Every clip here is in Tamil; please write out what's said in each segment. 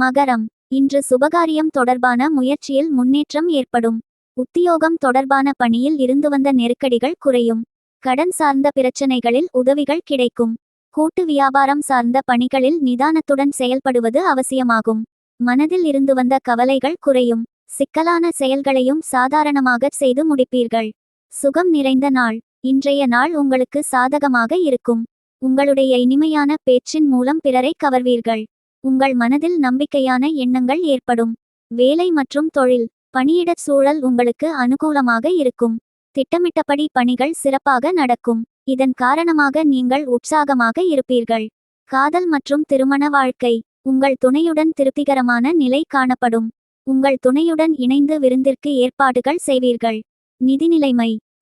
மகரம். இன்று சுபகாரியம் தொடர்பான முயற்சியில் முன்னேற்றம் ஏற்படும். உத்தியோகம் தொடர்பான பணியில் இருந்து வந்த நெருக்கடிகள் குறையும். கடன் சார்ந்த பிரச்சனைகளில் உதவிகள் கிடைக்கும். கூட்டு வியாபாரம் சார்ந்த பணிகளில் நிதானத்துடன் செயல்படுவது அவசியமாகும். மனதில் இருந்து வந்த கவலைகள் குறையும். சிக்கலான செயல்களையும் சாதாரணமாக செய்து முடிப்பீர்கள். சுகம் நிறைந்த நாள். இன்றைய நாள் உங்களுக்கு சாதகமாக இருக்கும். உங்களுடைய இனிமையான பேச்சின் மூலம் பிறரை கவர்வீர்கள். உங்கள் மனதில் நம்பிக்கையான எண்ணங்கள் ஏற்படும். வேலை மற்றும் தொழில் பணியிடச் சூழல் உங்களுக்கு அனுகூலமாக இருக்கும். திட்டமிட்டபடி பணிகள் சிறப்பாக நடக்கும். இதன் காரணமாக நீங்கள் உற்சாகமாக இருப்பீர்கள். காதல் மற்றும் திருமண வாழ்க்கை. உங்கள் துணையுடன் திருப்திகரமான நிலை காணப்படும். உங்கள் துணையுடன் இணைந்து விருந்திற்கு ஏற்பாடுகள் செய்வீர்கள்.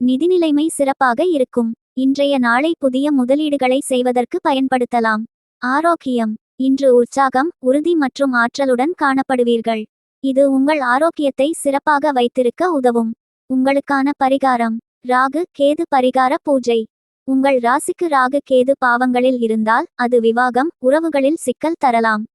நிதிநிலைமை சிறப்பாக இருக்கும். இன்றைய நாளை புதிய முதலீடுகளை செய்வதற்கு பயன்படுத்தலாம். ஆரோக்கியம். இன்று உற்சாகம், உறுதி மற்றும் ஆற்றலுடன் காணப்படுவீர்கள். இது உங்கள் ஆரோக்கியத்தை சிறப்பாக வைத்திருக்க உதவும். உங்களுக்கான பரிகாரம். ராகு கேது பரிகார பூஜை. உங்கள் ராசிக்கு ராகு கேது பாவங்களில் இருந்தால் அது விவாகம், உறவுகளில் சிக்கல் தரலாம்.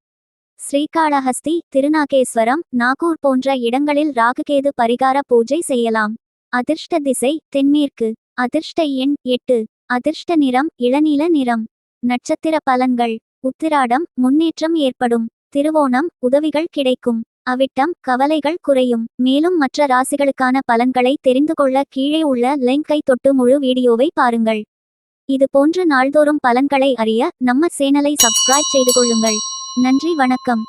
ஸ்ரீகாளஹஸ்தி, திருநாகேஸ்வரம், நாகூர் போன்ற இடங்களில் ராகுகேது பரிகார பூஜை செய்யலாம். அதிர்ஷ்ட திசை தென்மேற்கு. அதிர்ஷ்ட எண் 8. அதிர்ஷ்ட நிறம் இளநீல நிறம். நட்சத்திர பலன்கள். உத்திராடம் முன்னேற்றம் ஏற்படும். திருவோணம் உதவிகள் கிடைக்கும். அவிட்டம் கவலைகள் குறையும். மேலும் மற்ற ராசிகளுக்கான பலன்களை தெரிந்து கொள்ள கீழே உள்ள லிங்கை தொட்டு முழு வீடியோவை பாருங்கள். இது போன்று நாள்தோறும் பலன்களை அறிய நம்ம சேனலை சப்ஸ்கிரைப் செய்து கொள்ளுங்கள். நன்றி, வணக்கம்.